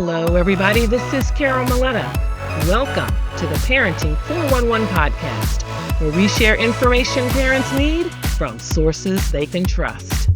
Hello, everybody. This is Carol Muleta. Welcome to the Parenting 411 podcast, where we share information parents need from sources they can trust.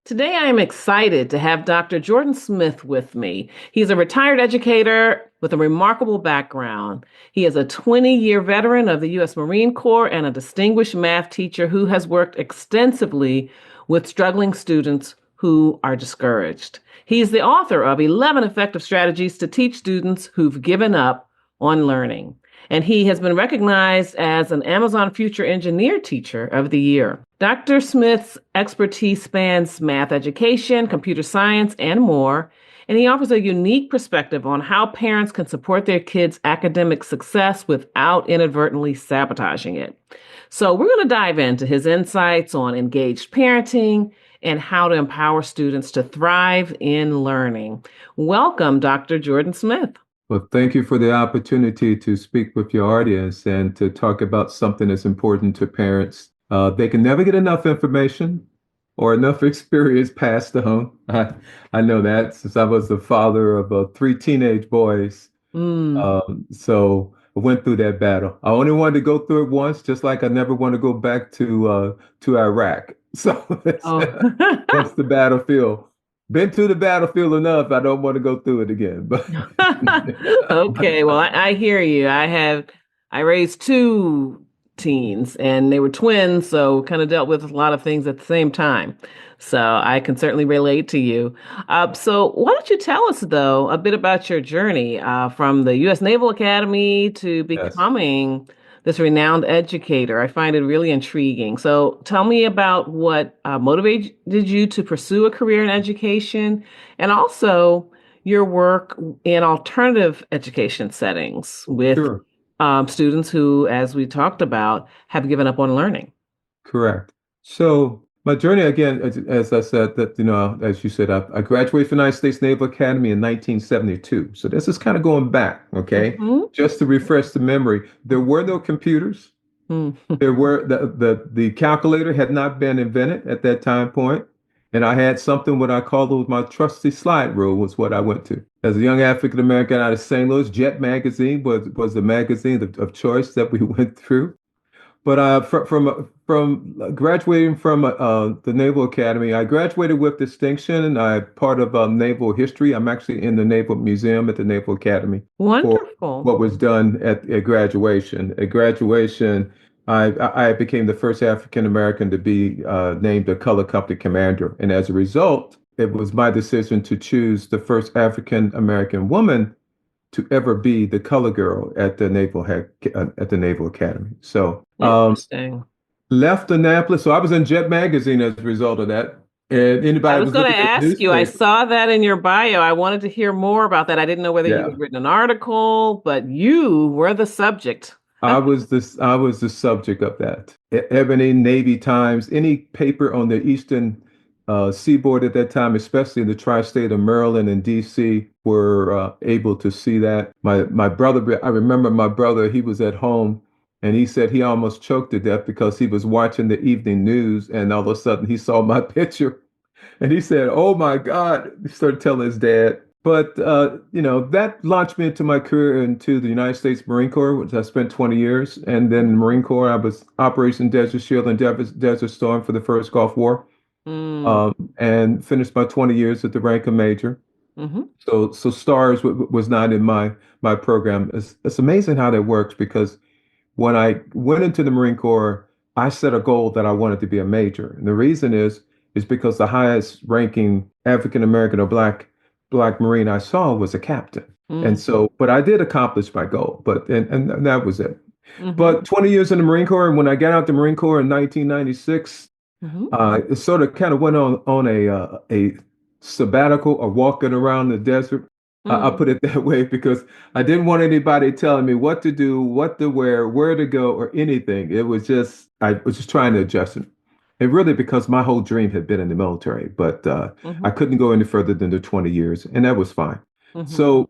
Today, I am excited to have Dr. Jordan Smith with me. He's a retired educator with a remarkable background. He is a 20-year veteran of the U.S. Marine Corps and a distinguished math teacher who has worked extensively with struggling students who are discouraged. He's the author of 11 Effective Strategies to Teach Students Who've Given Up on Learning. And he has been recognized as an Amazon Future Engineer Teacher of the Year. Dr. Smith's expertise spans math education, computer science, and more, and he offers a unique perspective on how parents can support their kids' academic success without inadvertently sabotaging it. So we're going to dive into his insights on engaged parenting and how to empower students to thrive in learning. Welcome, Dr. Jordan Smith. Well, thank you for the opportunity to speak with your audience and to talk about something that's important to parents. They can never get enough information or enough experience passed on. I know that since I was the father of 3 teenage boys. So I went through that battle. I only wanted to go through it once, just like I never want to go back to Iraq. So that's the battlefield. Been to the battlefield enough. I don't want to go through it again. But okay, well, I hear you. I raised 2 teens and they were twins, so kind of dealt with a lot of things at the same time. So I can certainly relate to you. So why don't you tell us, though, a bit about your journey from the U.S. Naval Academy to becoming this renowned educator? I find it really intriguing. So tell me about what motivated you to pursue a career in education and also your work in alternative education settings with students who, as we talked about, have given up on learning. Correct. So my journey, again, as I said, that, as you said, I graduated from the United States Naval Academy in 1972. So this is kind of going back, okay? Just to refresh the memory, there were no computers. There were the calculator had not been invented at that time point. And I had something what I called my trusty slide rule was what I went to. As a young African American out of St. Louis, Jet magazine was the magazine of choice that we went through. But from graduating from the Naval Academy, I graduated with distinction. I'm part of naval history. I'm actually in the Naval Museum at the Naval Academy. Wonderful. For what was done at graduation. At graduation, I became the first African American to be named a color company commander. And as a result, it was my decision to choose the first African American woman to ever be the color girl at the Naval Academy. So interesting. Left Annapolis. So I was in Jet magazine as a result of that. And anybody I was going to ask you, I saw that in your bio. I wanted to hear more about that. I didn't know whether you had written an article, but you were the subject. I was the subject of that. Ebony, Navy Times, any paper on the Eastern seaboard at that time, especially in the tri-state of Maryland and DC, were able to see that. My brother, I remember my brother, he was at home and he said he almost choked to death because he was watching the evening news and all of a sudden he saw my picture and he said, "Oh my God," he started telling his dad. But, that launched me into my career into the United States Marine Corps, which I spent 20 years. And then in the Marine Corps, I was Operation Desert Shield and Desert Storm for the first Gulf War. And finished my 20 years at the rank of major. So STARS was not in my program. It's amazing how that works because when I went into the Marine Corps, I set a goal that I wanted to be a major. And the reason is because the highest ranking African American or Black Marine I saw was a captain. And so, but I did accomplish my goal, and that was it. But 20 years in the Marine Corps, and when I got out the Marine Corps in 1996, it sort of kind of went on a sabbatical or walking around the desert. I'll put it that way because I didn't want anybody telling me what to do, what to wear, where to go, or anything. I was just trying to adjust it. And really because my whole dream had been in the military, but I couldn't go any further than the 20 years, and that was fine. So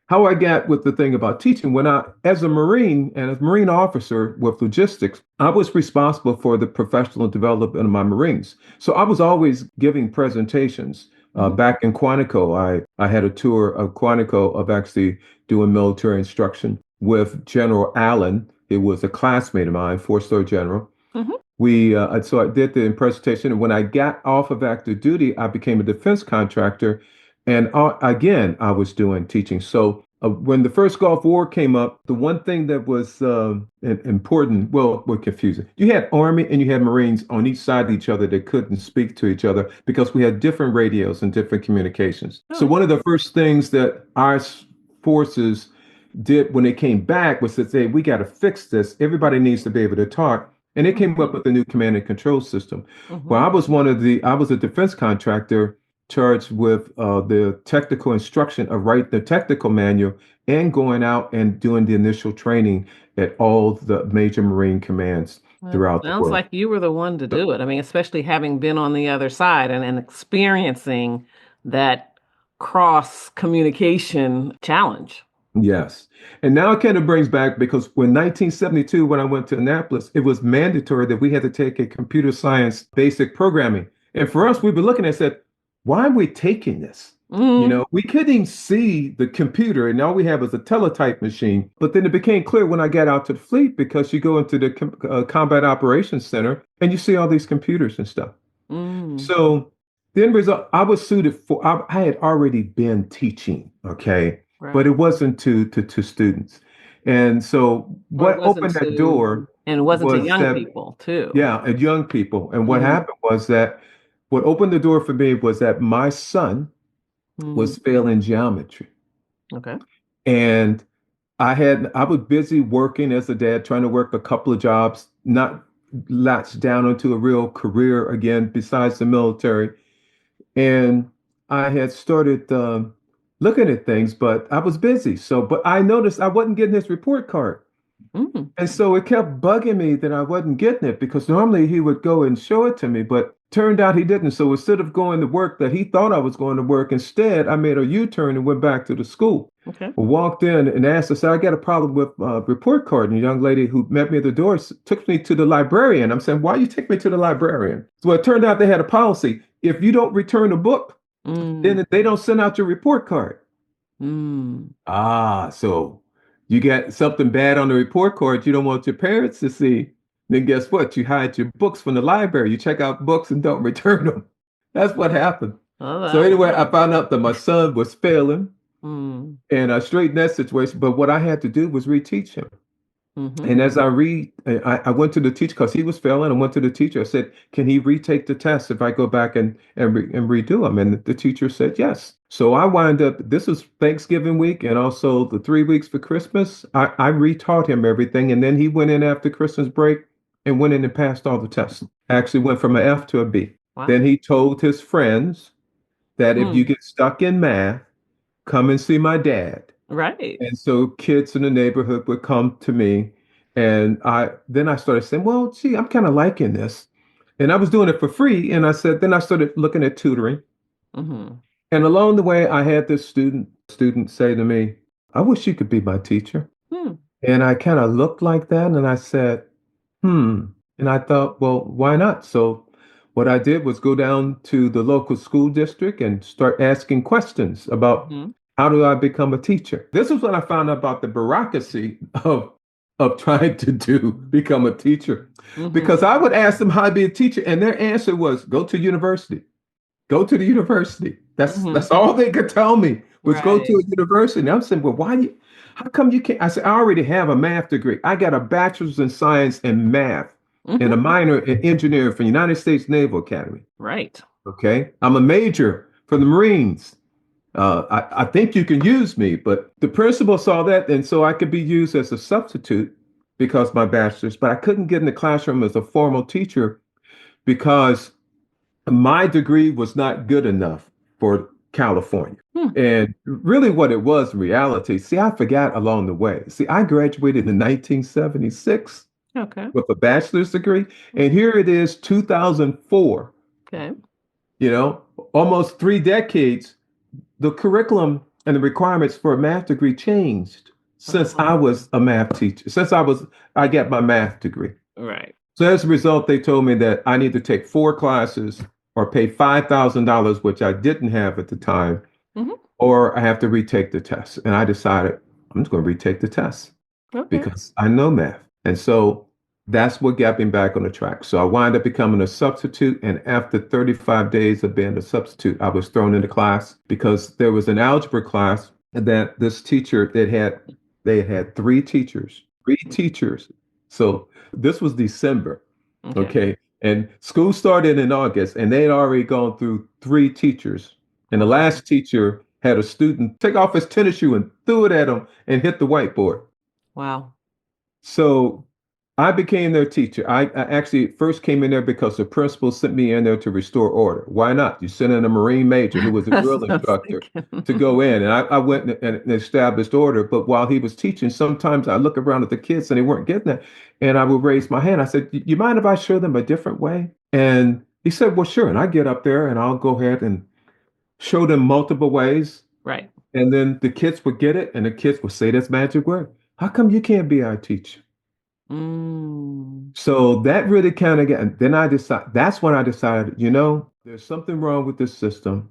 how I got with the thing about teaching. When I, as a Marine and as a Marine officer with logistics, I was responsible for the professional development of my Marines. So I was always giving presentations. Mhm. Back in Quantico, I had a tour of Quantico of actually doing military instruction with General Allen. It was a classmate of mine, four-star general. Mhm. So I did the presentation, and when I got off of active duty, I became a defense contractor, and again, I was doing teaching. So when the first Gulf War came up, the one thing that was important, well, confusing, you had Army and you had Marines on each side of each other that couldn't speak to each other because we had different radios and different communications. So Oh, one of the first things that our forces did when they came back was to say, we got to fix this. Everybody needs to be able to talk. And they came mhm. up with a new command and control system. Well, Mhm. I was a defense contractor charged with the technical instruction of writing the technical manual and going out and doing the initial training at all the major Marine commands Well, it throughout the sounds world. like you were the one to So, do it. I mean, especially having been on the other side and experiencing that cross communication challenge. yes. And now it kind of brings back because when 1972, when I went to Annapolis, it was mandatory that we had to take a computer science basic programming. And for us, we've been looking and said, why are we taking this? You Mm, know, we couldn't even see the computer, and all we have is a teletype machine. But then it became clear when I got out to the fleet because you go into the Combat Operations Center and you see all these computers and stuff. mm, So the end result, I was suited for, I had already been teaching, okay, but right. it wasn't to students. And so Or it what wasn't opened that to, door and it wasn't to was young that, people too. yeah, and young people. And what Mm, happened was that what opened the door for me was that my son mm, was failing geometry. okay. And I was busy working as a dad, trying to work a couple of jobs, not latched down into a real career again besides the military. And I had started looking at things, but I was busy. So, but I noticed I wasn't getting his report card. Mm, And so it kept bugging me that I wasn't getting it because normally he would go and show it to me, but turned out he didn't. So instead of going to work that he thought I was going to work, instead I made a U-turn and went back to the school. okay. Walked in and asked us, I got a problem with report card. And the young lady who met me at the door took me to the librarian. I'm saying, why you take me to the librarian? So it turned out they had a policy. If you don't return a book, Mm, then they don't send out your report card. mm, So you got something bad on the report card you don't want your parents to see. Then guess what? You hide your books from the library. You check out books and don't return them. That's what happened. oh, So that, anyway, I found out that my son was failing mm, and I straightened that situation. But what I had to do was reteach him. mm-hmm, And as I went to the teacher because he was failing. I went to the teacher. I said, "Can he retake the test if I go back and redo them?" And the teacher said yes. So I wind up. This was Thanksgiving week and also the 3 weeks for Christmas. I retaught him everything, and then he went in after Christmas break and went in and passed all the tests. Actually, went from an F to a B. wow. Then he told his friends that if you Mm, get stuck in math, come and see my dad. right. And so kids in the neighborhood would come to me, and I started saying, "Well, gee, I'm kind of liking this," and I was doing it for free. And I said, then I started looking at tutoring, Mm-hmm. and along the way, I had this student say to me, "I wish you could be my teacher." Mm, And I kind of looked like that, and I said, "Hmm." And I thought, well, why not? So what I did was go down to the local school district and start asking questions about mm-hmm, how do I become a teacher? This is when I found out about the bureaucracy of trying to become a teacher. mm-hmm, Because I would ask them how to be a teacher, and their answer was go to university. Go to the university. mm-hmm. That's all they could tell me was go to Right. a university. And I'm saying, well, how come you can't? I said, I already have a math degree. I got a bachelor's in science and math and Mm-hmm. a minor in engineering from the United States Naval Academy. Right. Okay. I'm a major for the Marines. I think you can use me, but the principal saw that, and so I could be used as a substitute because my bachelor's, but I couldn't get in the classroom as a formal teacher because my degree was not good enough for California. Hmm. And really, what it was in reality, see, I forgot along the way. See, I graduated in 1976 Okay. with a bachelor's degree, and here it is, 2004, Okay. you know, almost 3 decades. The curriculum and the requirements for a math degree changed since I Oh, was a math teacher, I got my math degree. right. So as a result, they told me that I need to take 4 classes or pay $5,000, which I didn't have at the time, Hmm. or I have to retake the test. And I decided I'm just going to retake the test Okay. because I know math. And so that's what got me back on the track. So I wound up becoming a substitute. And after 35 days of being a substitute, I was thrown into class because there was an algebra class that this teacher they had three teachers. So this was December. Okay. Okay. And school started in August and they had already gone through three teachers. And the Wow. last teacher had a student take off his tennis shoe and threw it at him and hit the whiteboard. Wow. So I became their teacher. I actually first came in there because the principal sent me in there to restore order. Why not? You sent in a Marine major who was a That's drill what I was instructor to thinking. go in. And I went and established order. But while he was teaching, sometimes I look around at the kids and they weren't getting it. And I would raise my hand. I said, you mind if I show them a different way? And he said, well, sure. And I get up there and I'll go ahead and show them multiple ways. Right. And then the kids would get it and the kids would say this magic word. How come you can't be our teacher? Mm. So that really kind of got, then I decided, that's when I decided, there's something wrong with this system.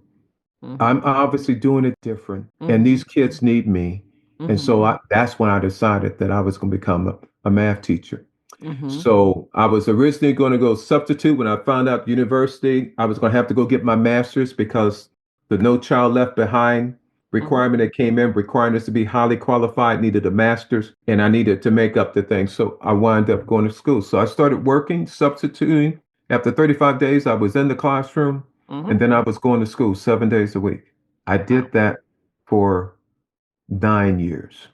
I'm Hmm. obviously doing it different, and Hmm. these kids need me. And so Hmm. that's when I decided that I was going to become a math teacher. Hmm. So I was originally going to go substitute. When I found out university, I was going to have to go get my master's because the No Child Left Behind Hmm. requirement that came in requiring us to be highly qualified needed a master's, and I needed to make up the thing. So I wound up going to school. So I started working, substituting. After 35 days, I was in the classroom, and Hmm. then I was going to school 7 days a week. I Wow. did that for 9 years.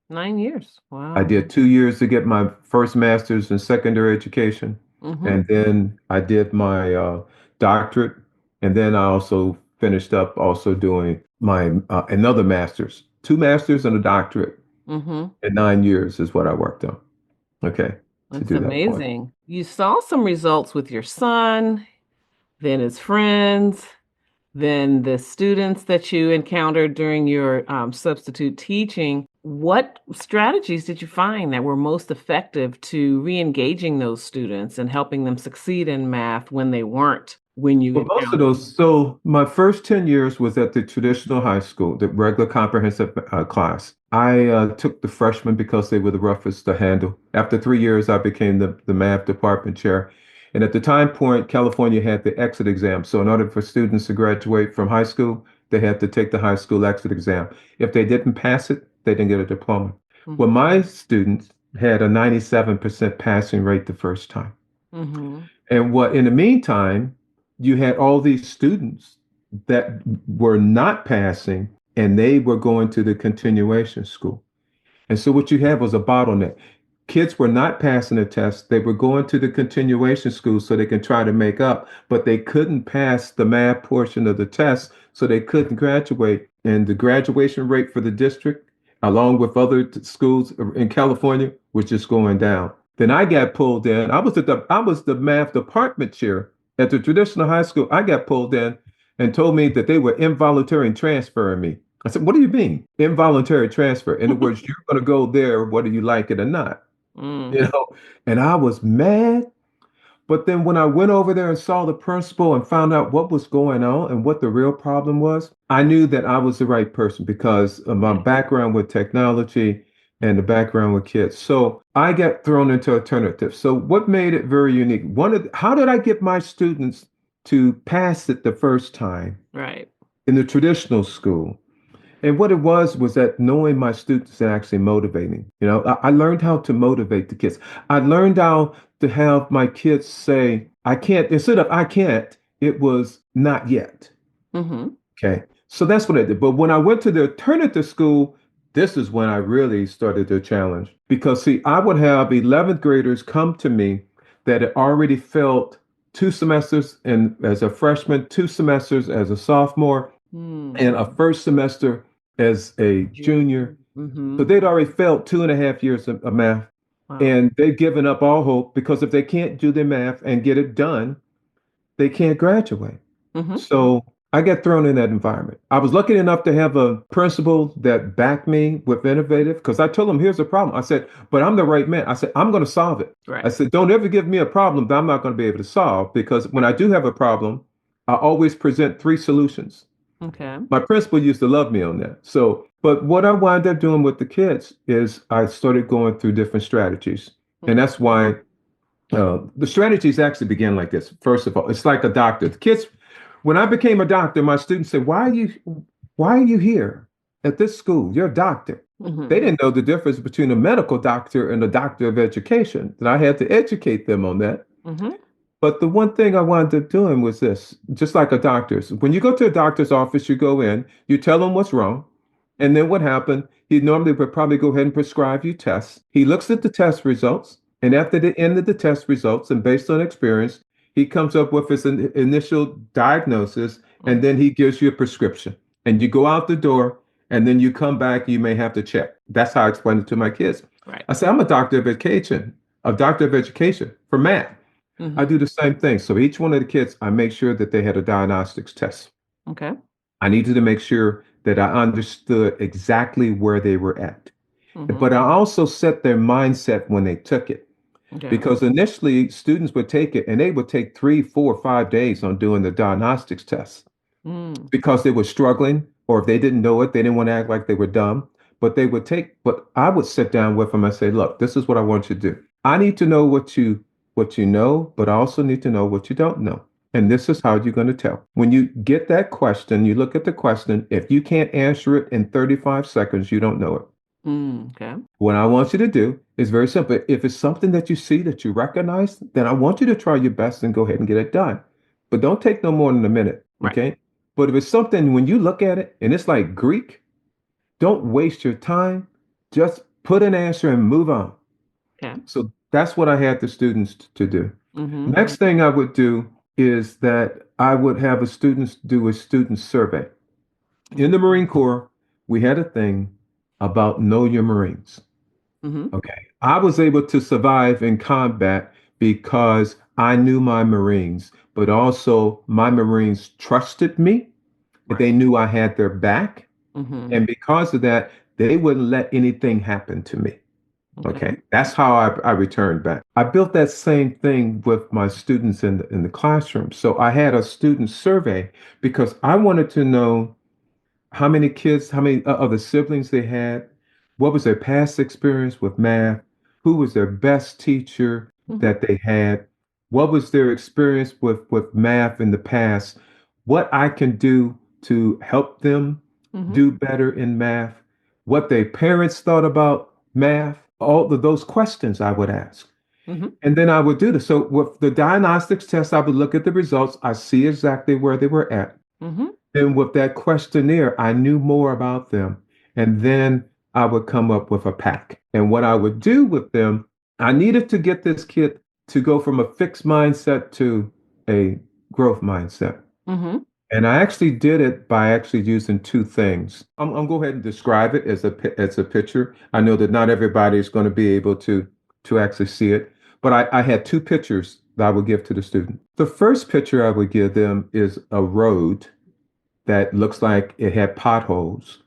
9 years. I Wow. did 2 years to get my first master's in secondary education. Hmm. And then I did my doctorate. And then I also finished up also doing my another master's, two masters and a doctorate Hmm. in 9 years is what I worked on. Okay, to That's do that point. amazing. You saw some results with your son, then his friends, then the students that you encountered during your substitute teaching. What strategies did you find that were most effective to re-engaging those students and helping them succeed in math when they weren't when you Well, most of encountered those, so my first 10 years was at the traditional high school, the regular comprehensive class. I took the freshmen because they were the roughest to handle. After 3 years, I became the math department chair. And at the time point, California had the exit exam. So in order for students to graduate from high school, they had to take the high school exit exam. If they didn't pass it, they didn't get a diploma. Well, them? my students had a 97% passing rate the first time. Hmm. And what in the meantime, you had all these students that were not passing and they were going to the continuation school. And so what you had was a bottleneck. Kids were not passing the test. They were going to the continuation school so they can try to make up, but they couldn't pass the math portion of the test, so they couldn't graduate. And the graduation rate for the district, along with other schools in California, was just going down. Then I got pulled in. I was the math department chair at the traditional high school. I got pulled in and told me that they were involuntary transferring me. I said, what do you mean? Involuntary transfer. In other words, you're going to go there whether you like it or not, you Mm. know? And I was mad. But then when I went over there and saw the principal and found out what was going on and what the real problem was, I knew that I was the right person because of my Right. background with technology and the background with kids. So I got thrown into alternatives. So what made it very unique? How did I get my students to pass it the first time Right. in the traditional school? And what it was that knowing my students and actually motivating. I learned how to motivate the kids. I learned how to have my kids say, I can't, instead of I can't, it was not yet. Hmm. Okay. So that's what I did. But when I went to the alternative school, this is when I really started the challenge. Because see, I would have 11th graders come to me that had already felt 2 semesters and as a freshman, 2 semesters as a sophomore, Mm. and a first semester as a junior. Junior. Hmm. So they'd already failed 2.5 years of math, Wow. and they've given up all hope because if they can't do their math and get it done, they can't graduate. Hmm. So I get thrown in that environment. I was lucky enough to have a principal that backed me with innovative because I told him, here's the problem. I said, but I'm the right man. I said, I'm going to solve it. I Right. said, don't ever give me a problem that I'm not going to be able to solve because when I do have a problem, I always present three solutions. Okay. My principal used to love me on that. So, but what I wound up doing with the kids is I started going through different strategies. And Okay. that's why the strategies actually begin like this. First of all, it's like a doctor. The kids, when I became a doctor, my students said, why are you here at this school? You're a doctor. They Hmm. didn't know the difference between a medical doctor and a doctor of education. And I had to educate them on that. Hmm. But the one thing I wound up doing was this, just like a doctor's. When you go to a doctor's office, you go in, you tell him what's wrong, and then what happened? He normally would probably go ahead and prescribe you tests. He looks at the test results, and after the end of the test results, and based on experience, he comes up with his initial diagnosis, and then he gives you a prescription. And you go out the door, and then you come back, you may have to check. That's how I explained it to my kids. Right. I say, I'm a doctor of education for math. I Hmm. do the same thing. So each one of the kids, I make sure that they had a diagnostics test. Okay. I needed to make sure that I understood exactly where they were at. Hmm. But I also set their mindset when they took it. Okay. Because initially students would take it and they would take 3, 4, 5 days on doing the diagnostics test Mm. because they were struggling, or if they didn't know it, they didn't want to act like they were dumb. But I would sit down with them and say, look, this is what I want you to do. I need to know what you know, but I also need to know what you don't know. And this is how you're going to tell. When you get that question, you look at the question. If you can't answer it in 35 seconds, you don't know it. Mm. Okay. What I want you to do is very simple. If it's something that you see that you recognize, then I want you to try your best and go ahead and get it done. But don't take no more than a minute, Right. okay? But if it's something when you look at it and it's like Greek, don't waste your time. Just put an answer and move on. Okay. So that's what I had the students to do. Hmm. Next thing I would do is that I would have the students do a student survey. In the Marine Corps, we had a thing about know your Marines. Hmm. Okay. I was able to survive in combat because I knew my Marines, but also my Marines trusted me. Right. They knew I had their back. Hmm. And because of that, they wouldn't let anything happen to me. Okay. Okay. That's how I returned back. I built that same thing with my students in the classroom. So I had a student survey because I wanted to know how many kids, how many other siblings they had, what was their past experience with math, who was their best teacher Hmm. that they had, what was their experience with math in the past, what I can do to help them Hmm. do better in math, what their parents thought about math, all of those questions I would ask. Hmm. And then I would do this. So with the diagnostics test, I would look at the results. I see exactly where they were at. Hmm. And with that questionnaire, I knew more about them. And then I would come up with a pack. And what I would do with them, I needed to get this kid to go from a fixed mindset to a growth mindset. Hmm. And I actually did it by actually using two things. I'm go ahead and describe it as a picture. I know that not everybody is going to be able to actually see it, but I had two pictures that I would give to the student. The first picture I would give them is a road that looks like it had potholes,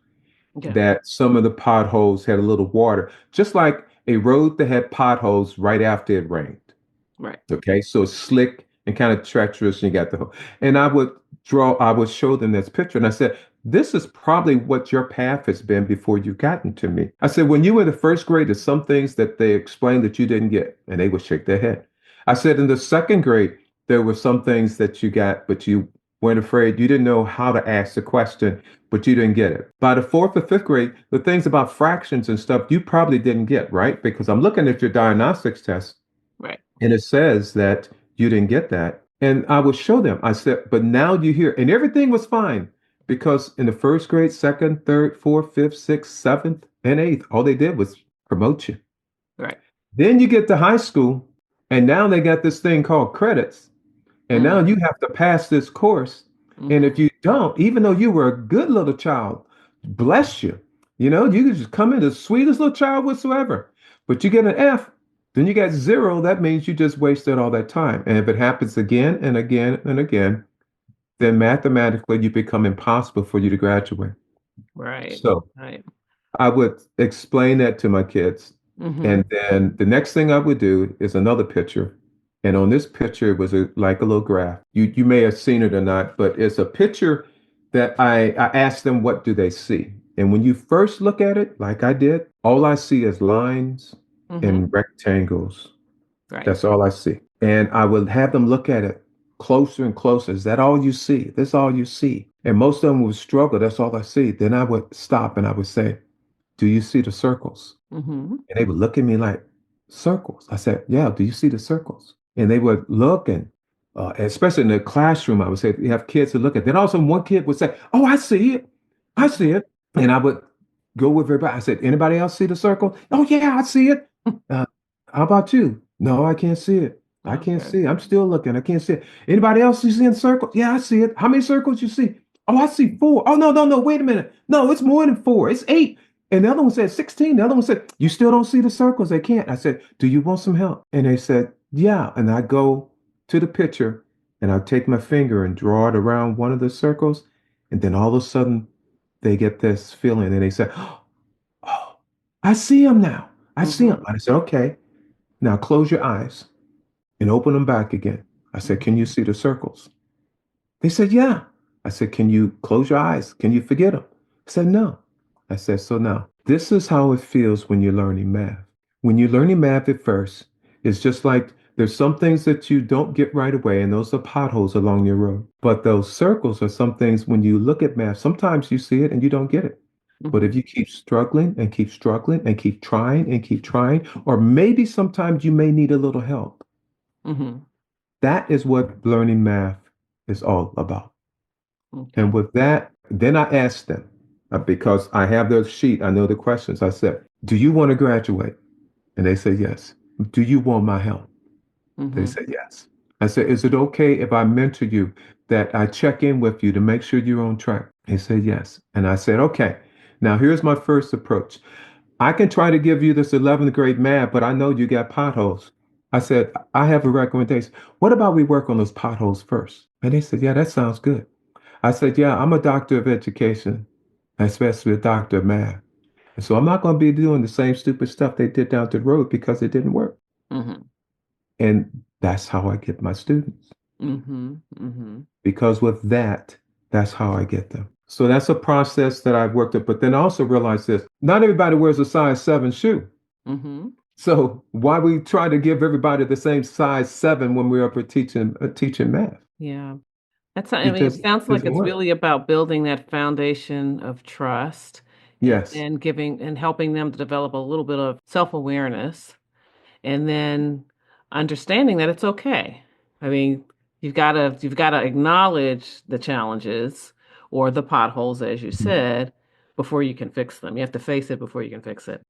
Okay. that some of the potholes had a little water, just like a road that had potholes right after it rained. Right. Okay, so it's slick and kind of treacherous, and you got the hole. And I would show them this picture, and I said, this is probably what your path has been before you've gotten to me. I said, when you were in the first grade, there's some things that they explained that you didn't get, and they would shake their head. I said, in the second grade, there were some things that you got, but you weren't afraid. You didn't know how to ask the question, but you didn't get it. By the fourth or fifth grade, the things about fractions and stuff you probably didn't get, right? Because I'm looking at your diagnostics test Right. and it says that you didn't get that. And I would show them. I said, but now you hear, and everything was fine because in the first grade, second, third, fourth, fifth, sixth, seventh, and eighth, all they did was promote you. Right. Then you get to high school, and now they got this thing called credits. And now Mm. you have to pass this course. And Hmm. if you don't, even though you were a good little child, bless you. You can just come in the sweetest little child whatsoever. But you get an F, then you got zero. That means you just wasted all that time. And if it happens again and again and again, then mathematically you become impossible for you to graduate. Right. So Right. I would explain that to my kids. Mm-hmm. And then the next thing I would do is another picture. And on this picture was like a little graph. You may have seen it or not, but it's a picture that I asked them what do they see. And when you first look at it, like I did, all I see is lines Mm-hmm. and rectangles. Right. That's all I see. And I would have them look at it closer and closer. Is that all you see? That's all you see. And most of them would struggle. That's all I see. Then I would stop and I would say, do you see the circles? Mm-hmm. And they would look at me like, circles. I said, yeah, do you see the circles? And they would look and especially in the classroom, I would say, you have kids to look at. Then all of a sudden one kid would say, oh, I see it. I see it. And I would go with everybody. I said, anybody else see the circle? Oh, yeah, I see it. Uh, how about you? No, I can't see it. I can't Okay. see it. I'm still looking. I can't see it. Anybody else you see in circles? Yeah, I see it. How many circles you see? Oh, I see four. Oh, no, no, no. Wait a minute. No, it's more than four. It's eight. And the other one said 16. The other one said, you still don't see the circles. They can't. I said, do you want some help? And they said, yeah. And I go to the picture and I take my finger and draw it around one of the circles. And then all of a sudden they get this feeling and they say, oh, I see him now. I see Mm-hmm. him. I said, okay, now close your eyes and open them back again. I said, can you Mm-hmm. see the circles? They said, yeah. I said, can you close your eyes? Can you forget them? I said, no. I said, so now, this is how it feels when you're learning math. When you're learning math at first, it's just like there's some things that you don't get right away, and those are potholes along your road. But those circles are some things when you look at math, sometimes you see it and you don't get it. But Mm-hmm. if you keep struggling and keep struggling and keep trying, or maybe sometimes you may need a little help, Mm-hmm. that is what learning math is all about. Okay. And with that, then I asked them, because I have their sheet, I know the questions. I said, do you want to graduate? And they said, yes. Do you want my help? They Mm-hmm. said, yes. I said, is it okay if I mentor you, that I check in with you to make sure you're on track? They said, yes. And I said, okay, now here's my first approach. I can try to give you this 11th grade math, but I know you got potholes. I said, I have a recommendation. What about we work on those potholes first? And they said, yeah, that sounds good. I said, yeah, I'm a doctor of education, especially a doctor of math. And so I'm not going to be doing the same stupid stuff they did down the road because it didn't work. Mm-hmm. And that's how I get my students. Mm-hmm. Mm-hmm. Because with that, that's how I get them. So that's a process that I've worked at. But then I also realize this, not everybody wears a size 7 shoe. Mm-hmm. So why we try to give everybody the same size 7 when we're up for teaching math? Yeah. I It mean, it just sounds like doesn't it's work. really about building that foundation of trust and Yes. then giving and helping them to develop a little bit of self-awareness and then understanding that it's okay. I mean, you've got to acknowledge the challenges or the potholes, as you Mhm. said, before you can fix them. You have to face it before you can fix it.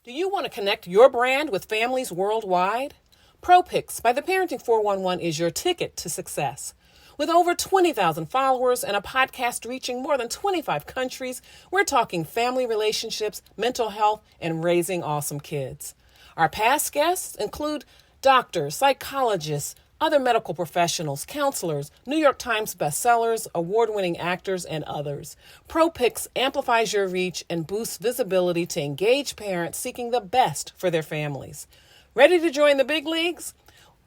Do you want to connect your brand with families worldwide? ProPicks by the Parenting 411 is your ticket to success. With over 20,000 followers and a podcast reaching more than 25 countries, we're talking family relationships, mental health, and raising awesome kids. Our past guests include doctors, psychologists, other medical professionals, counselors, New York Times bestsellers, award-winning actors, and others. ProPicks amplifies your reach and boosts visibility to engage parents seeking the best for their families. Ready to join the big leagues?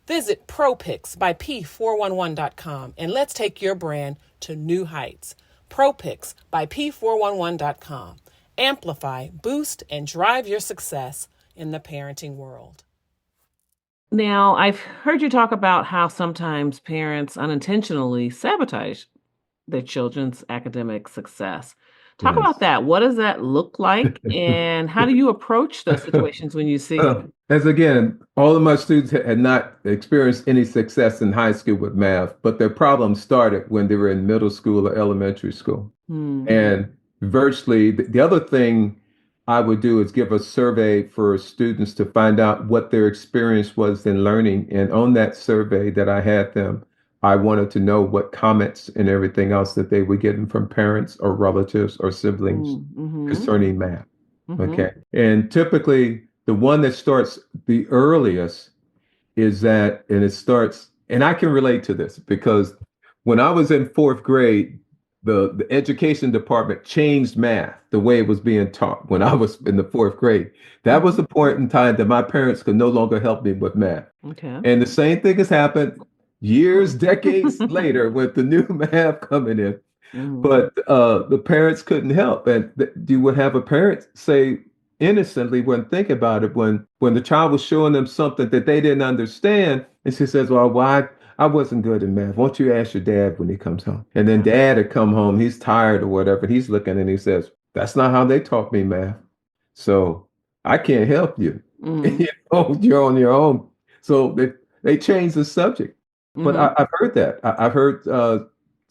Visit ProPicks by P411.com and let's take your brand to new heights. ProPicks by P411.com. Amplify, boost, and drive your success in the parenting world. Now, I've heard you talk about how sometimes parents unintentionally sabotage their children's academic success. Talk about Yes. that. What does that look like? And how do you approach those situations when you see them? As again, all of my students had not experienced any success in high school with math, but their problems started when they were in middle school or elementary school. Hmm. And virtually, the other thing I would do is give a survey for students to find out what their experience was in learning. And on that survey that I had them, I wanted to know what comments and everything else that they were getting from parents or relatives or siblings Mm-hmm. concerning math. Mm-hmm. Okay. And typically, the one that starts the earliest is that, and it starts, and I can relate to this because when I was in fourth grade, the education department changed math the way it was being taught when I was in the fourth grade. That was Mhm. the point in time that my parents could no longer help me with math. Okay. And the same thing has happened years, decades later with the new math coming in. Mhm. But the parents couldn't help. And you would have a parent say innocently, when think about it, when the child was showing them something that they didn't understand, and she says, "Well, why I wasn't good in math. Won't you ask your dad when he comes home?" And then Yeah. dad had come home, he's tired or whatever. He's looking and he says, "That's not how they taught me math. So I can't help you. Mhm. You're on your own." So they changed the subject. But Mhm. I've heard that. I've heard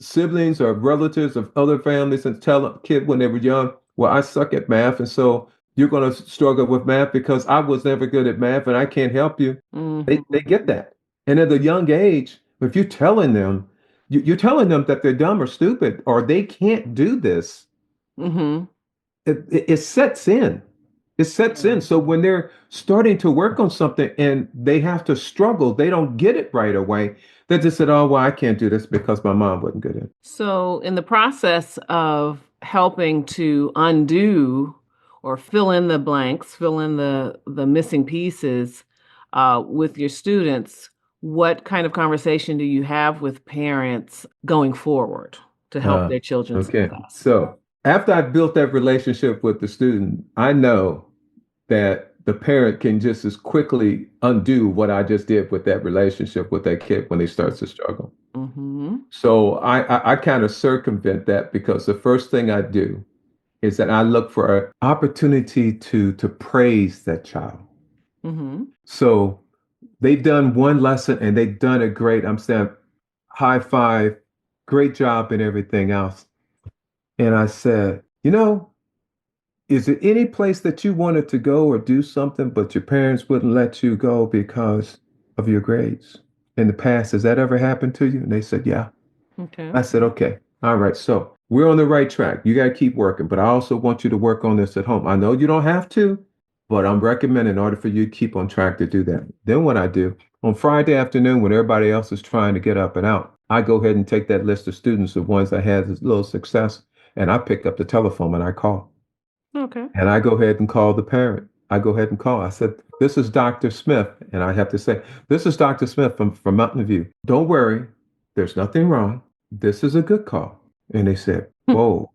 siblings or relatives of other families and tell a kid when they were young, "Well, I suck at math, and so you're going to struggle with math because I was never good at math and I can't help you." They get Mhm. that. And at a young age, if you're telling them, you're telling them that they're dumb or stupid or they can't do this, Mhm. it sets in. It sets in. Yeah. So when they're starting to work on something and they have to struggle, they don't get it right away. They just said, "Oh, well, I can't do this because my mom wasn't good at it." So, in the process of helping to undo or fill in the blanks, fill in the missing pieces with your students, what kind of conversation do you have with parents going forward to help Uh, their children's okay. success? So after I built that relationship with the student, I know that the parent can just as quickly undo what I just did with that relationship with that kid when he starts to struggle. Mm-hmm. So I kind of circumvent that because the first thing I do is that I look for an opportunity to praise that child. Mm-hmm. So they've done one lesson and they've done it great. I'm saying high five, great job and everything else. And I said, is there any place that you wanted to go or do something, but your parents wouldn't let you go because of your grades in the past? Has that ever happened to you? And they said, yeah. Okay. I said, okay. All right. So we're on the right track. You got to keep working, but I also want you to work on this at home. I know you don't have to, but I'm recommending in order for you to keep on track to do that. Then what I do on Friday afternoon, when everybody else is trying to get up and out, I go ahead and take that list of students, the ones that had a little success, and I pick up the telephone and I call. Okay. And I go ahead and call the parent. I go ahead and call. I said, "This is Dr. Smith." And I have to say, "This is Dr. Smith from Mountain View. Don't worry. There's nothing wrong. This is a good call." And they said, "Whoa,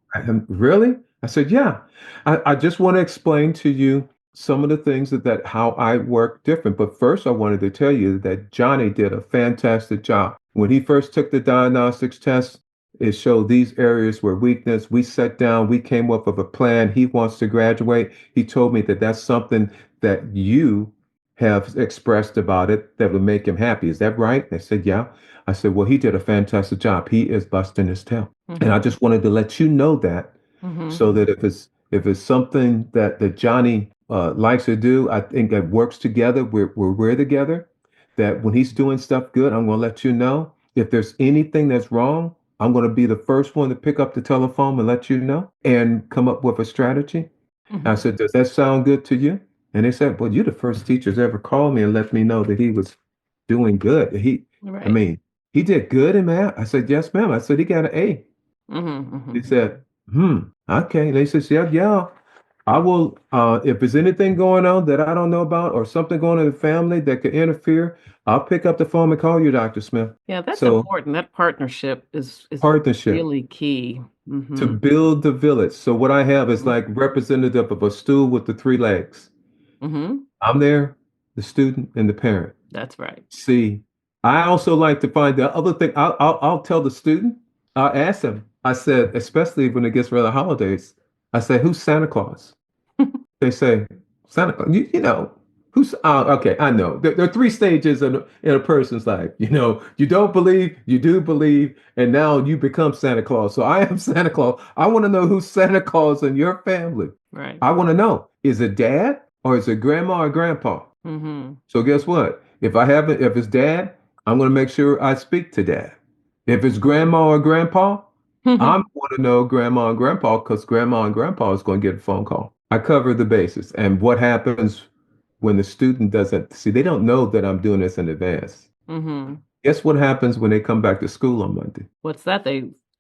really?" I said, "Yeah. I just want to explain to you some of the things that how I work different. But first, I wanted to tell you that Johnny did a fantastic job. When he first took the diagnostics test, it showed these areas were weakness. We sat down, we came up with a plan. He wants to graduate. He told me that that's something that you have expressed about it that would make him happy. Is that right?" I said, "Yeah." I said, "Well, he did a fantastic job. He is busting his tail." And I Mm-hmm. just wanted to let you know that Mm-hmm. so that if it's something that Johnny likes to do, I think that works together. We're together. That when he's doing stuff good, I'm going to let you know. If there's anything that's wrong, I'm going to be the first one to pick up the telephone and let you know and come up with a strategy. I Mm-hmm. said, "Does that sound good to you?" And they said, "Well, you're the first teachers ever called me and let me know that he was doing good. I Right. mean, he did good in math." I said, "Yes, ma'am." I said, "He got an A." Mm-hmm. He Mm-hmm. said, okay. And they said, "Yeah, yeah, I will, if there's anything going on that I don't know about or something going on in the family that could interfere, I'll pick up the phone and call you, Dr. Smith." Yeah, that's So important. That partnership is partnership really key. to Mm-hmm. build the village. So what I have is Mm-hmm. like representative of a stool with the three legs. Mm-hmm. I'm there, the student and the parent. That's right. See, I also like to find the other thing. I'll tell the student, I'll ask them. I said, especially when it gets around the holidays, I say, "Who's Santa Claus?" They say, "Santa Claus." Who's, okay, I know. There are three stages in a person's life. You don't believe, you do believe, and now you become Santa Claus. So I am Santa Claus. I want to know who's Santa Claus in your family. Right. I want to know, is it dad or is it grandma or grandpa? Mm-hmm. So guess what? If it's dad, I'm going to make sure I speak to dad. If it's grandma or grandpa, I'm going to know grandma and grandpa because grandma and grandpa is going to get a phone call. I cover the bases. And what happens when the student doesn't see, they don't know that I'm doing this in advance. Mm-hmm. Guess what happens when they come back to school on Monday? What's that?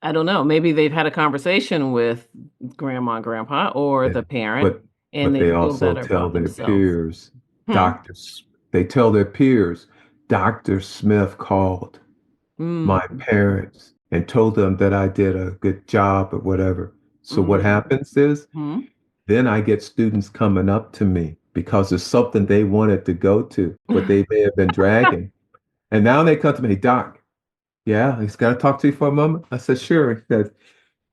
I don't know. Maybe they've had a conversation with grandma and grandpa or Yeah. the parent But and but they they feel also better tell about their themselves. peers, Hmm. doctors, they tell their peers, Dr. Smith called Mm. my parents and told them that I did a good job or whatever. So what Mm. happens is Hmm. then I get students coming up to me because it's something they wanted to go to, but they may have been dragging. And now they come to me, Doc, yeah, he's got to talk to you for a moment. I said, sure. He said,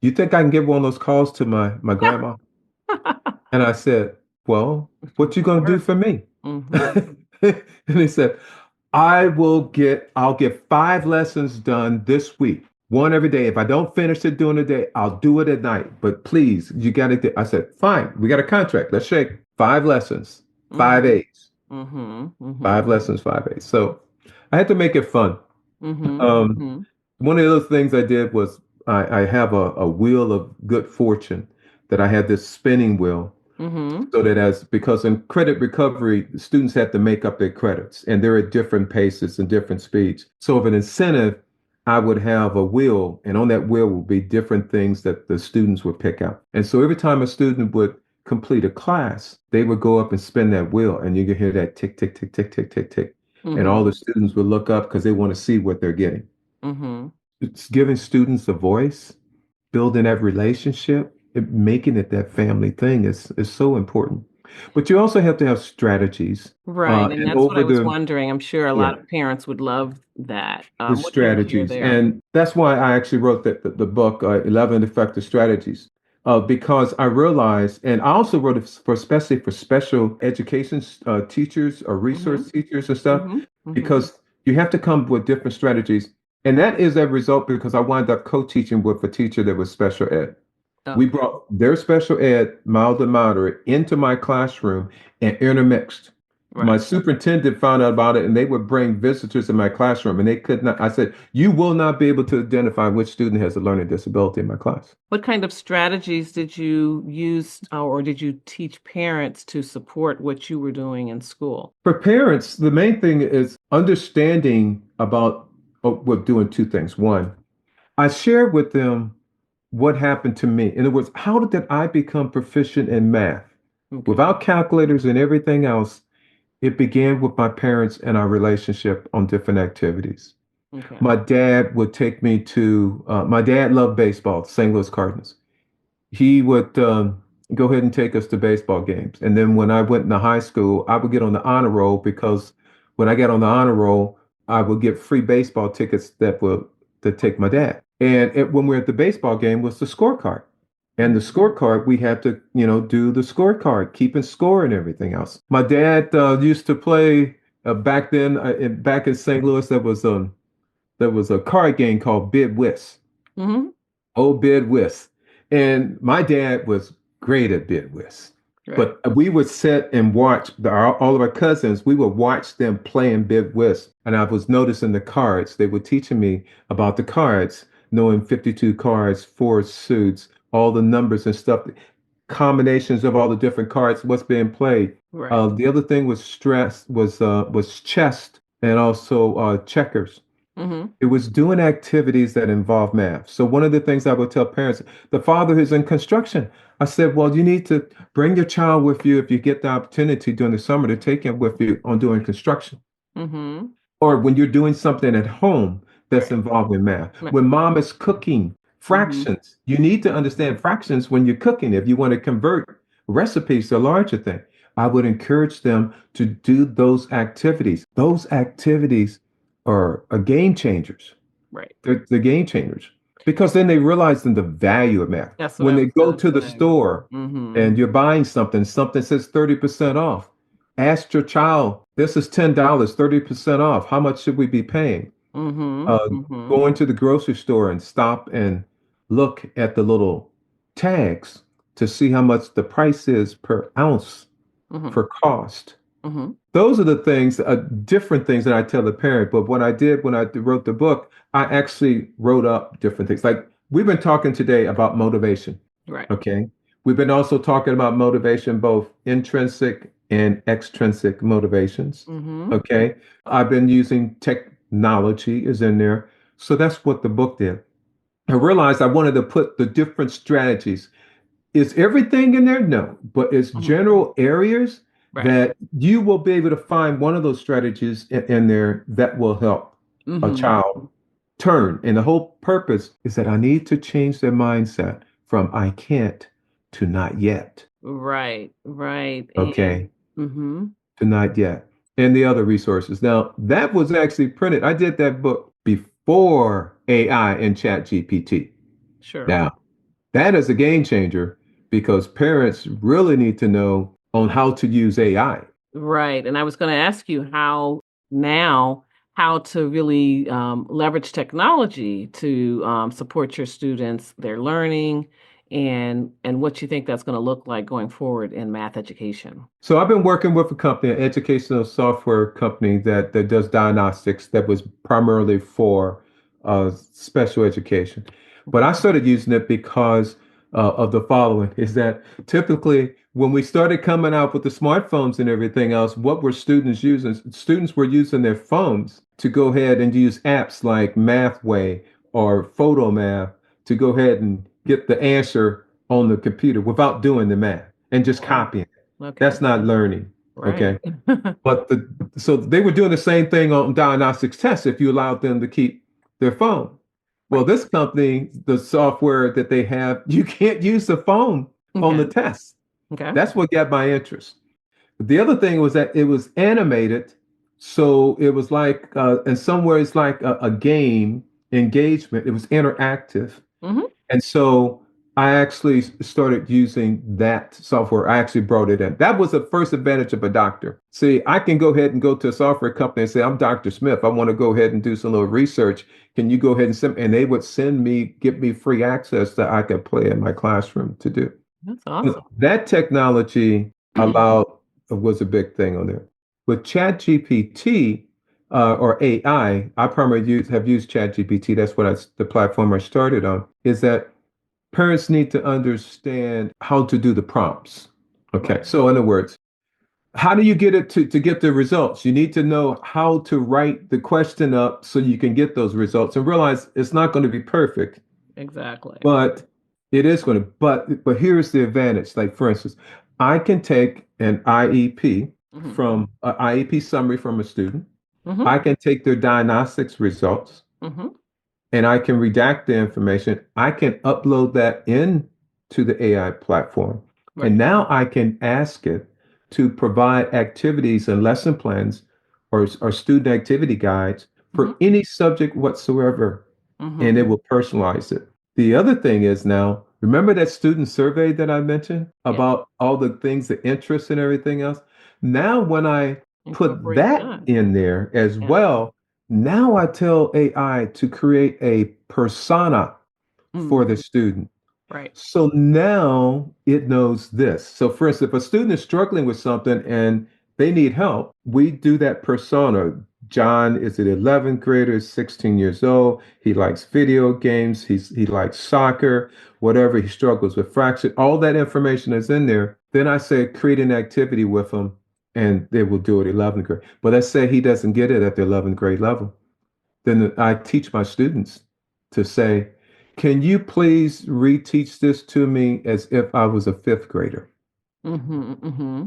you think I can give one of those calls to my grandma? And I said, well, what you gonna do Sure. for me? Hmm. And he said, I'll get 5 lessons done this week, one every day. If I don't finish it during the day, I'll do it at night. But please, you gotta do. I said, fine, we got a contract. Let's shake. 5 lessons, five Hmm. A's, Hmm. Hmm. 5 lessons, 5 A's. So I had to make it fun. Hmm. Um, Hmm. one of the other things I did was I have a wheel of good fortune that I had this spinning wheel Hmm. so that as because in credit recovery, students have to make up their credits and they're at different paces and different speeds. So of an incentive, I would have a wheel, and on that wheel will be different things that the students would pick out. And so every time a student would complete a class, they would go up and spin that wheel, and you could hear that tick, tick, tick, tick, tick, tick, tick. And all Hmm. the students would look up because they want to see what they're getting. Hmm. It's giving students a voice, building that relationship, making it that family thing is so important. But you also have to have strategies. Right. And And that's what I over was the wondering. I'm sure a yeah, lot of parents would love that. the What can you share strategies. there? And that's why I actually wrote the book, 11 Effective Strategies, because I realized, and I also wrote it for especially for special education teachers or Hmm. resource teachers and stuff, Hmm. Hmm. because you have to come up with different strategies. And that is a result because I wound up co-teaching with a teacher that was special ed. We Okay. brought their special ed, mild and moderate, into my classroom and intermixed. My Right. superintendent found out about it and they would bring visitors in my classroom and they could not. I said, you will not be able to identify which student has a learning disability in my class. What kind of strategies did you use or did you teach parents to support what you were doing in school? For parents, the main thing is understanding about with doing two things. One, I shared with them what happened to me. In other words, how did I become proficient in math? Okay. Without calculators and everything else, it began with my parents and our relationship on different activities. Okay. My dad would take me to, my dad loved baseball, St. Louis Cardinals. He would go ahead and take us to baseball games. And then when I went into high school, I would get on the honor roll because when I got on the honor roll, I would get free baseball tickets that take my dad. And when we were at the baseball game was the scorecard. And the scorecard, we had to, do the scorecard, keeping score and everything else. My dad used to play back then, back in St. Louis, there was a card game called Bid Whist. Hmm. Oh, bid whist. And my dad was great at bid whist. Right. But we would sit and watch all of our cousins, we would watch them playing bid whist. And I was noticing the cards. They were teaching me about the cards, knowing 52 cards, four suits, all the numbers and stuff, combinations of all the different cards, what's being played. Right. The other thing was chess and also checkers. Hmm. It was doing activities that involve math. So one of the things I would tell parents, the father who's in construction, I said, well, you need to bring your child with you if you get the opportunity during the summer to take him with you on doing construction. Hmm. Or when you're doing something at home that's Right. involved in math. Right. When mom is cooking Hmm. fractions, you need to understand fractions when you're cooking if you want to convert recipes to a larger thing. I would encourage them to do those activities. Those activities are game changers. Right. They're game changers because then they realize the value of math. That's what When I they was go going to to the say. store Hmm. and you're buying something, something says 30% off. Ask your child, this is $10, 30% off. How much should we be paying? Hmm. Uh, Hmm. Go into the grocery store and stop and look at the little tags to see how much the price is per ounce Hmm. for cost. Hmm. Those are the things, different things that I tell the parent. But what I did when I wrote the book, I actually wrote up different things. Like we've been talking today about motivation. Right. Okay. We've been also talking about motivation, both intrinsic and extrinsic motivations. Hmm. Okay. I've been using technology is in there. So that's what the book did. I realized I wanted to put the different strategies. Is everything in there? No, but it's Mhm. general areas Right. that you will be able to find one of those strategies in there that will help a Hmm. child turn. And the whole purpose is that I need to change their mindset from I can't to not yet. Right. Right. And Okay. hmm To not yet. And the other resources. Now, that was actually printed. I did that book before AI and Chat GPT. sure. Now, that is a game changer because parents really need to know on how to use AI. Right. And I was going to ask you now how to really leverage technology to support your students, their learning, and what you think that's going to look like going forward in math education. So I've been working with a company, an educational software company that does diagnostics that was primarily for special education. But I Okay. started using it because of the following is that typically when we started coming out with the smartphones and everything else, what were students using? Students were using their phones to go ahead and use apps like MathWay or PhotoMath to go ahead and get the answer on the computer without doing the math and just Oh, copying. okay. That's not learning. Right. Okay. But so they were doing the same thing on diagnostics tests if you allowed them to keep their phone. Well, Right. this company, the software that they have, you can't use the phone on Okay. the test. Okay. That's what got my interest. The other thing was that it was animated. So it was like, in some ways, like a game engagement. It was interactive. Hmm. And so I actually started using that software. I actually brought it in. That was the first advantage of a doctor. See, I can go ahead and go to a software company and say, I'm Dr. Smith. I want to go ahead and do some little research. Can you go ahead and send? And they would send me, give me free access that I could play in my classroom to do. That's But awesome. that technology allowed was a big thing on there. With ChatGPT or AI, I primarily have used ChatGPT. That's what the platform I started on. Is that parents need to understand how to do the prompts. Okay, Right. so in other words, how do you get it to get the results? You need to know how to write the question up so you can get those results and realize it's not going to be perfect, Exactly. but it is going to. But here's the advantage. Like for instance, I can take an IEP Hmm. from an IEP summary from a student. Hmm. I can take their diagnostics results Hmm. and I can redact the information. I can upload that into the AI platform. And Right. now I can ask it to provide activities and lesson plans or student activity guides Hmm. for any subject whatsoever, and it Hmm. will personalize it. The other thing is now, remember that student survey that I mentioned Yeah. about all the things, the interests and everything else? Now, when I put Incorporate that that. in there as Yeah. well, now I tell AI to create a persona for the Hmm. student. Right. So now it knows this. So, for instance, if a student is struggling with something and they need help, we do that persona. John is an 11th grader, 16 years old. He likes video games. He likes soccer, whatever. He struggles with fraction. All that information is in there. Then I say create an activity with him, and they will do it 11th grade. But let's say he doesn't get it at the 11th grade level. Then I teach my students to say, can you please reteach this to me as if I was a fifth grader? Hmm. Hmm.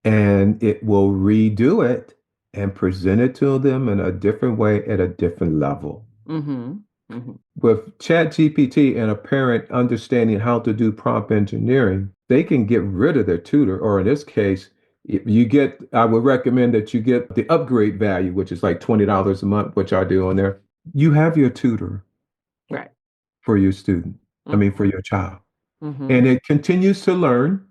And it will redo it and present it to them in a different way at a different level. Hmm. Hmm. With ChatGPT and a parent understanding how to do prompt engineering, they can get rid of their tutor, or in this case, if you get, I would recommend that you get the upgrade value, which is like $20 a month, which I do on there. You have your tutor Right. for your student, I mean, for Hmm. your child. Hmm. And it continues to learn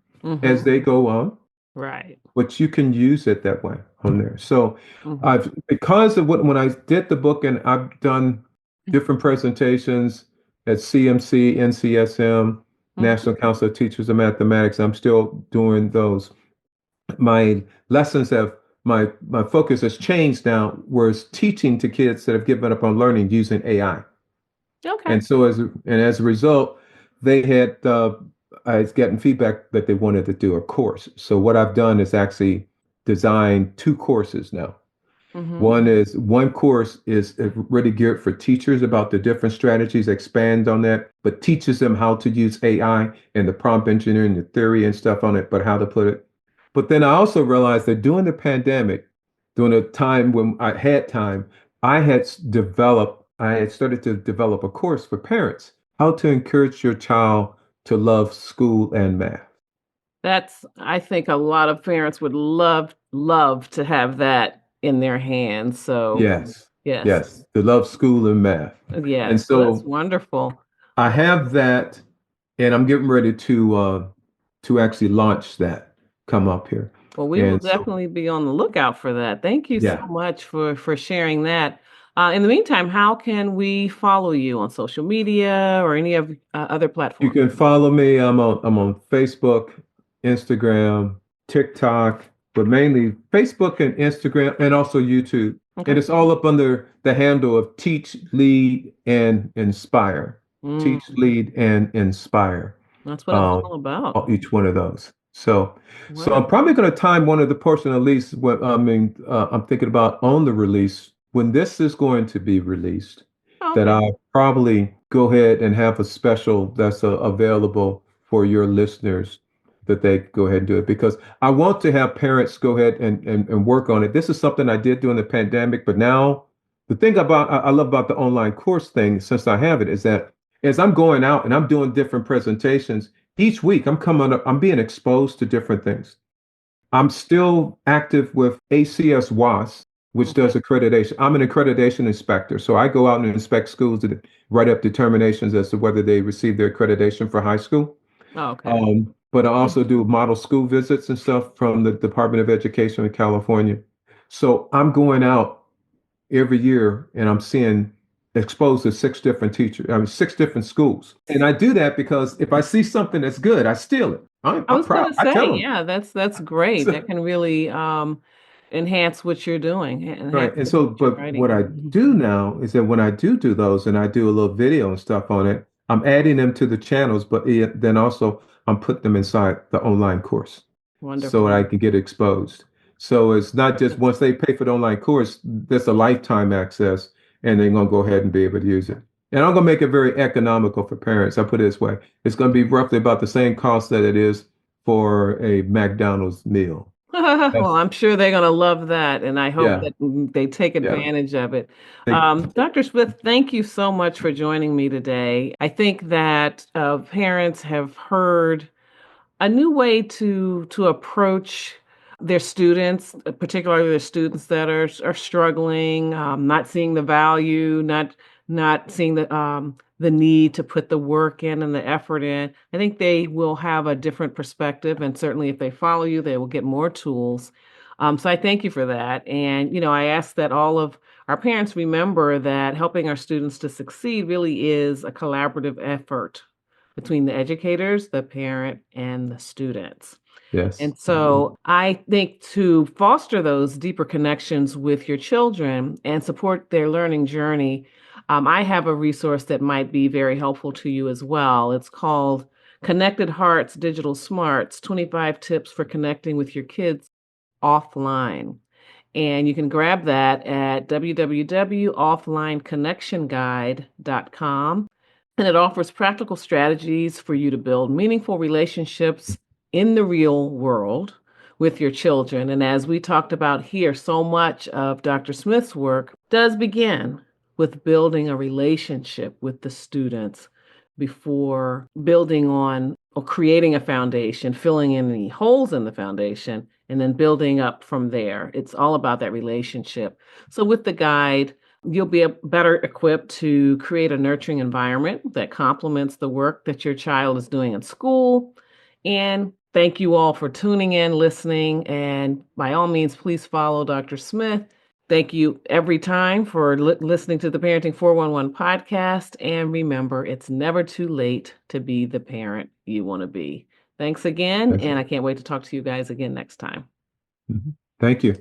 as Hmm. they go on, Right. but you can use it that way on there. So Hmm. I've, because of when I did the book and I've done different presentations at CMC, NCSM, Hmm. National Council of Teachers of Mathematics, I'm still doing those. My lessons have, my focus has changed now, whereas teaching to kids that have given up on learning using AI. Okay. And so as a result, they had I was getting feedback that they wanted to do a course. So what I've done is actually designed two courses now. Mm-hmm. One course is really geared for teachers about the different strategies, expand on that, but teaches them how to use AI and the prompt engineering, the theory and stuff on it, but how to put it. But then I also realized that during the pandemic, during a time when I had time, I had started to develop a course for parents, how to encourage your child to love school and math. I think a lot of parents would love to have that in their hands. So, Yes, yes, yes, to love school and math. And yes. Well, that's so wonderful. I have that, and I'm getting ready to actually launch that, come up here. Well, we will And so definitely be on the lookout for that. Thank you so yeah, much for sharing that. In the meantime, how can we follow you on social media or any of other you platforms? can follow me. I'm on Facebook, Instagram, TikTok, but mainly Facebook and Instagram and also YouTube. Okay. And it's all up under the handle of Teach, Lead, and Inspire. Mm, Teach, Lead, and Inspire. that's what it's Um, all about. each one of those. So I'm Wonderful. probably going to time one of the portion at least when I'm thinking about on the release when this is going to be released, that Okay. I'll probably go ahead and have a special that's available for your listeners that they go ahead and do it because I want to have parents go ahead and work on it. This is something I did during the pandemic, but now the thing about I love about the online course thing since I have it is that as I'm going out and I'm doing different presentations each week, I'm being exposed to different things. I'm still active with ACS WAS, which Okay. does accreditation. I'm an accreditation inspector. So I go out and inspect schools to write up determinations as to whether they receive their accreditation for high school. Oh, okay. But I also do model school visits and stuff from the Department of Education in California. So I'm going out every year and I'm seeing exposed to six different schools. And I do that because if I see something that's good, I steal it. I'm, I I'm was proud. gonna I say, tell them. yeah, that's great. So, That can really enhance what you're doing, enhance right. And what so, you're but what writing. I do now is that when I do those and I do a little video and stuff on it, I'm adding them to the channels, but then also I'm putting them inside the online course so I Wonderful. can get exposed. So it's not just once they pay for the online course, there's a lifetime access and they're going to go ahead and be able to use it. And I'm going to make it very economical for parents. I put it this way. It's going to be roughly about the same cost that it is for a McDonald's meal. Well, That's, I'm sure they're gonna love that, and I hope yeah, that they take yeah. advantage of it. They, Dr. Smith, thank you so much for joining me today. I think that parents have heard a new way to approach their students, particularly their students that are struggling, not seeing the value, not seeing the need to put the work in and the effort in. I think they will have a different perspective, and certainly if they follow you, they will get more tools. So I thank you for that, and I ask that all of our parents remember that helping our students to succeed really is a collaborative effort between the educators, the parent, and the students. yes. And so I think to foster those deeper connections with your children and support their learning journey, I have a resource that might be very helpful to you as well. It's called Connected Hearts Digital Smarts 25 Tips for Connecting with Your Kids Offline. And you can grab that at www.offlineconnectionguide.com. And it offers practical strategies for you to build meaningful relationships in the real world with your children. And as we talked about here, so much of Dr. Smith's work does begin with building a relationship with the students before building on or creating a foundation, filling in any holes in the foundation, and then building up from there. It's all about that relationship. So, with the guide, you'll be better equipped to create a nurturing environment that complements the work that your child is doing in school. And thank you all for tuning in, listening, and by all means, please follow Dr. Smith. Thank you every time for listening to the Parenting 411 podcast. And remember, it's never too late to be the parent you want to be. Thanks again. That's And it. I can't wait to talk to you guys again next time. Thank you.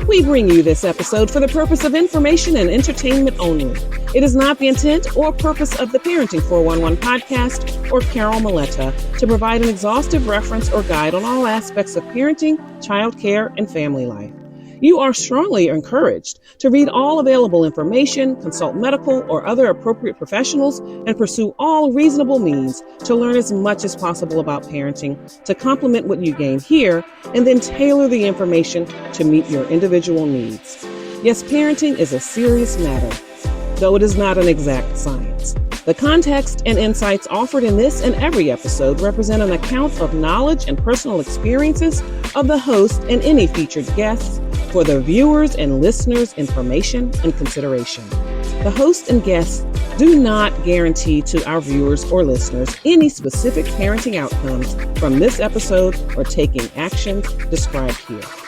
We bring you this episode for the purpose of information and entertainment only. It is not the intent or purpose of the Parenting 411 podcast or Carol Muleta to provide an exhaustive reference or guide on all aspects of parenting, childcare, and family life. You are strongly encouraged to read all available information, consult medical or other appropriate professionals, and pursue all reasonable means to learn as much as possible about parenting to complement what you gain here, and then tailor the information to meet your individual needs. Yes, parenting is a serious matter, though it is not an exact science. The context and insights offered in this and every episode represent an account of knowledge and personal experiences of the host and any featured guests for the viewers' and listeners' information and consideration. The host and guests do not guarantee to our viewers or listeners any specific parenting outcomes from this episode or taking actions described here.